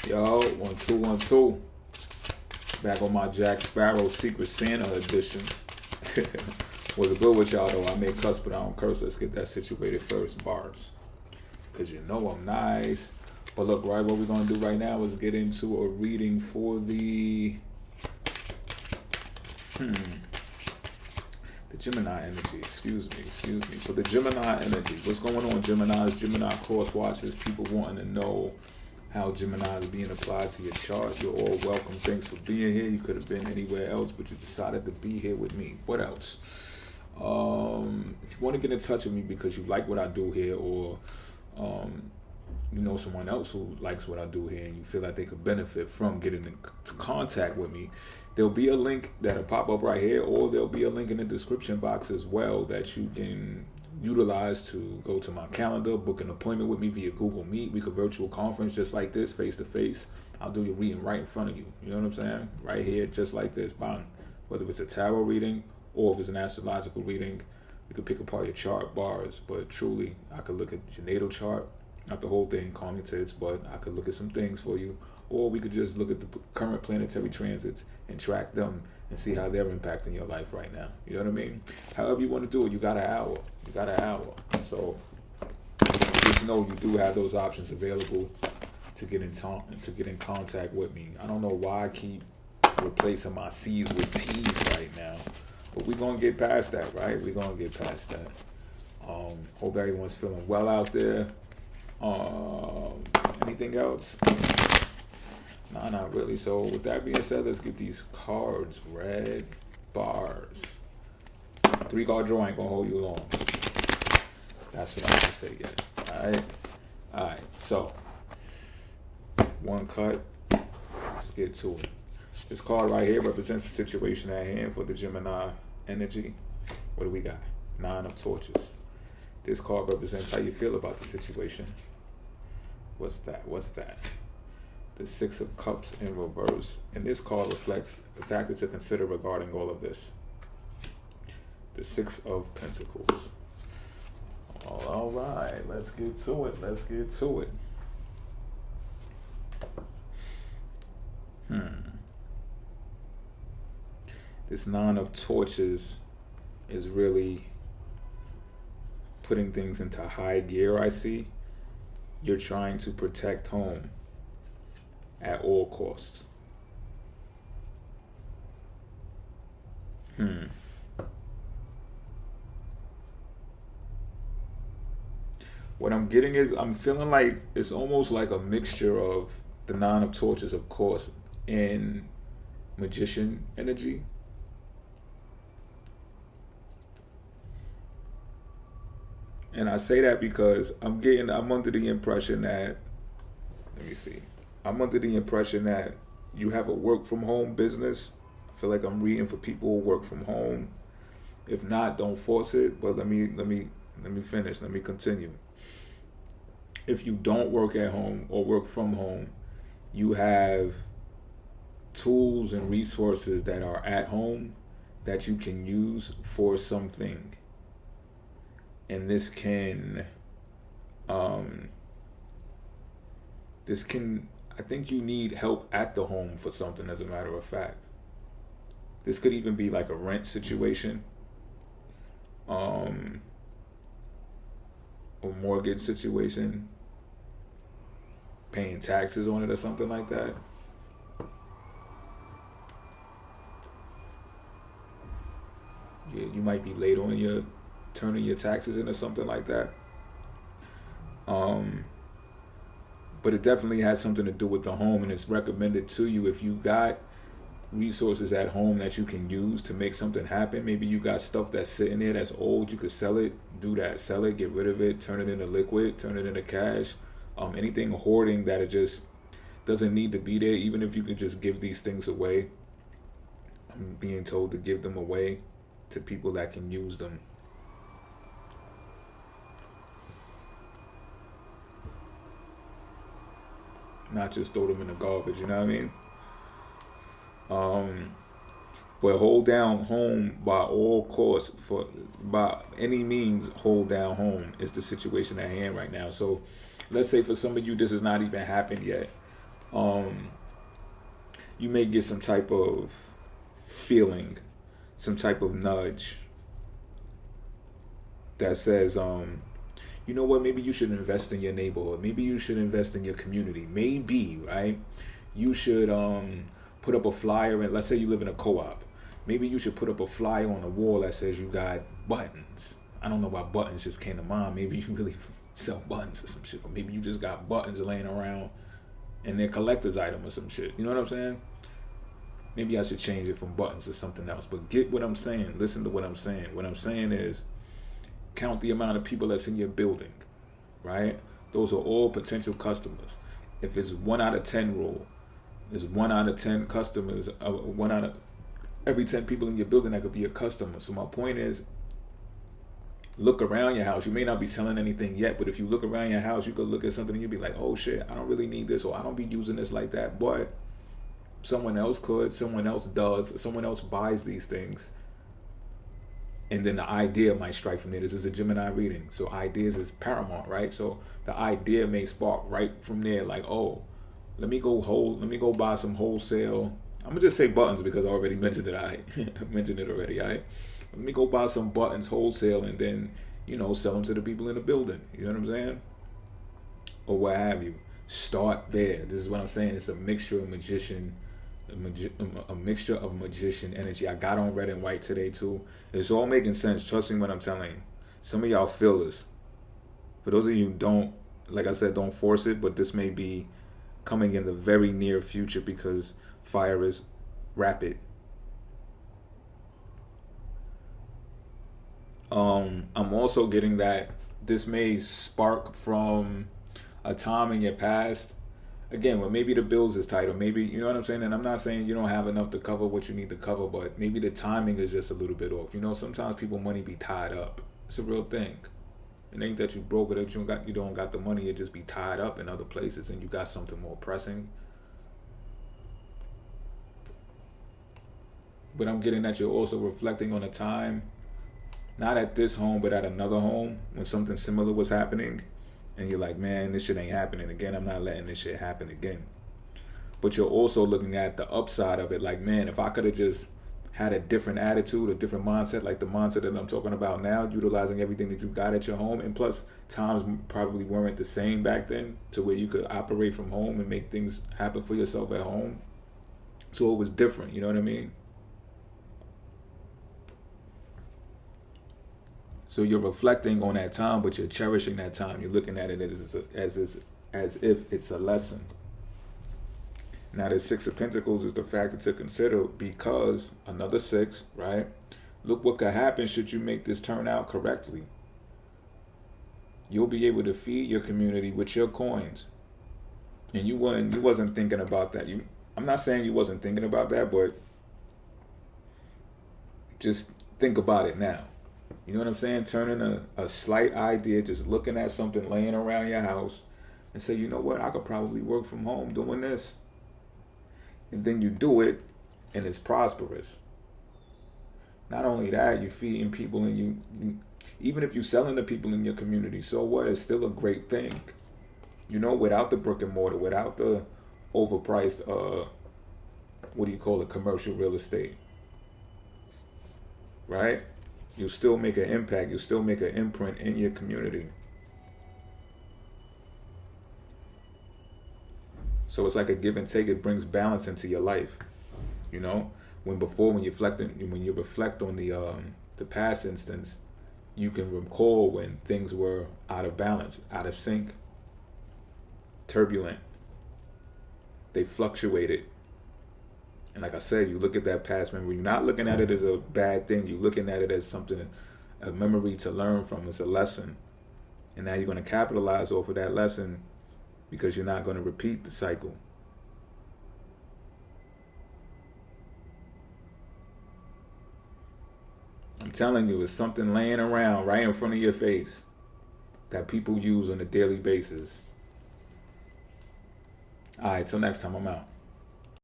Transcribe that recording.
Yo, 1 2 1 2. Back on my Jack Sparrow Secret Santa edition. Was a good with y'all though. I may cuss, but I don't curse. Let's get that situated first. Bars. Cause you know I'm nice. But look, right, what we're gonna do right now is get into a reading for the Gemini energy. Excuse me. For the Gemini energy. What's going on, Geminis? Gemini cross watchers, people wanting to know how Gemini is being applied to your chart. You're all welcome. Thanks for being here. You could have been anywhere else, but you decided to be here with me. What else? If you want to get in touch with me because you like what I do here, or you know someone else who likes what I do here and you feel like they could benefit from getting into contact with me, there'll be a link that'll pop up right here, or there'll be a link in the description box as well that you can utilize to go to my calendar, book an appointment with me via Google Meet. We could virtual conference just like this, face to face. I'll do your reading right in front of you. You know what I'm saying? Right here, just like this. Bang. Whether it's a tarot reading or if it's an astrological reading, you could pick apart your chart bars. But truly, I could look at your natal chart, not the whole thing, calm your tits, but I could look at some things for you. Or we could just look at the current planetary transits and track them and see how they're impacting your life right now. You know what I mean? However you want to do it, you got an hour. So just know you do have those options available to get in contact with me. I don't know why I keep replacing my C's with T's right now, but we're gonna get past that, right? We're gonna get past that. Hope everyone's feeling well out there. Anything else? Nah, not really. So with that being said, let's get these cards read. Bars. 3-card draw ain't gonna hold you long. That's what I have to say yet. Alright. So one cut. Let's get to it. This card right here represents the situation at hand for the Gemini energy. What do we got? 9 of Torches. This card represents how you feel about the situation. What's that? The 6 of Cups in reverse. And this card reflects the factor to consider regarding all of this. The 6 of Pentacles. All right, let's get to it. This 9 of Torches is really putting things into high gear, I see. You're trying to protect home at all costs. What I'm getting is I'm feeling like it's almost like a mixture of the 9 of Torches, of course, and Magician energy. And I say that because I'm under the impression that, I'm under the impression that you have a work from home business. I feel like I'm reading for people who work from home. If not, don't force it. But let me finish. Let me continue. If you don't work at home or work from home, you have tools and resources that are at home that you can use for something. And this can, I think you need help at the home for something, as a matter of fact. This could even be like a rent situation, a mortgage situation, paying taxes on it or something like that. Yeah, you might be late on turning your taxes in or something like that. But it definitely has something to do with the home, and it's recommended to you if you got resources at home that you can use to make something happen. Maybe you got stuff that's sitting there that's old, you could sell it, do that, sell it, get rid of it, turn it into liquid, turn it into cash. Anything hoarding that it just doesn't need to be there, even if you could just give these things away. I'm being told to give them away to people that can use them. Not just throw them in the garbage, you know what I mean? But hold down home by all costs, by any means. Hold down home is the situation at hand right now. So let's say for some of you this has not even happened yet, um, you may get some type of feeling, some type of nudge that says, you know what, maybe you should invest in your neighborhood. Maybe you should invest in your community. Maybe, right? You should put up a flyer, and let's say you live in a co-op. Maybe you should put up a flyer on the wall that says you got buttons. I don't know why buttons just came to mind. Maybe you really sell buttons or some shit. Or maybe you just got buttons laying around and they're collector's item or some shit. You know what I'm saying? Maybe I should change it from buttons to something else. But get what I'm saying. Listen to what I'm saying. What I'm saying is count the amount of people that's in your building, right? Those are all potential customers. If it's 1 out of 10 rule, there's 1 out of 10 customers, 1 out of every 10 people in your building that could be a customer. So my point is, look around your house. You may not be selling anything yet, but if you look around your house, you could look at something and you'll be like, oh shit, I don't really need this, or I don't be using this like that, but someone else could, someone else does, someone else buys these things. And then the idea might strike from there. This is a Gemini reading, so ideas is paramount, right? So the idea may spark right from there, like, oh, let me go buy some wholesale. I'm gonna just say buttons because I already mentioned it. I mentioned it already. Let me go buy some buttons wholesale and then, sell them to the people in the building. You know what I'm saying? Or what have you. Start there. This is what I'm saying. It's a mixture of a mixture of magician energy. I got on red and white today too. It's all making sense. Trust me when I'm telling you. Some of y'all feel this. For those of you who don't, like I said, don't force it, but this may be coming in the very near future because fire is rapid. I'm also getting that this may spark from a time in your past. Again, well, maybe the bills is tight, or maybe, you know what I'm saying? And I'm not saying you don't have enough to cover what you need to cover, but maybe the timing is just a little bit off. Sometimes people money be tied up. It's a real thing. It ain't that you broke it, that you don't got the money. It just be tied up in other places, and you got something more pressing. But I'm getting that you're also reflecting on a time, not at this home, but at another home when something similar was happening. And you're like, man, this shit ain't happening again. I'm not letting this shit happen again. But you're also looking at the upside of it. Like, man, if I could have just had a different attitude, a different mindset, like the mindset that I'm talking about now, utilizing everything that you got at your home. And plus, times probably weren't the same back then to where you could operate from home and make things happen for yourself at home. So it was different. You know what I mean? So you're reflecting on that time, but you're cherishing that time. You're looking at it as if it's a lesson. Now, the 6 of Pentacles is the factor to consider because another 6, right? Look what could happen should you make this turn out correctly. You'll be able to feed your community with your coins, and you wasn't thinking about that. I'm not saying you wasn't thinking about that, but just think about it now. You know what I'm saying? Turning a slight idea, just looking at something laying around your house and say, you know what, I could probably work from home doing this. And then you do it and it's prosperous. Not only that, you're feeding people and you even if you're selling to people in your community, so what? It's still a great thing. Without the brick and mortar, without the overpriced, commercial real estate. Right? You'll still make an impact. You'll still make an imprint in your community. So it's like a give and take. It brings balance into your life. When you reflect on the past instance, you can recall when things were out of balance, out of sync, turbulent. They fluctuated. And like I said, you look at that past memory. You're not looking at it as a bad thing. You're looking at it as something, a memory to learn from. It's a lesson. And now you're going to capitalize off of that lesson because you're not going to repeat the cycle. I'm telling you, it's something laying around right in front of your face that people use on a daily basis. All right, till next time, I'm out.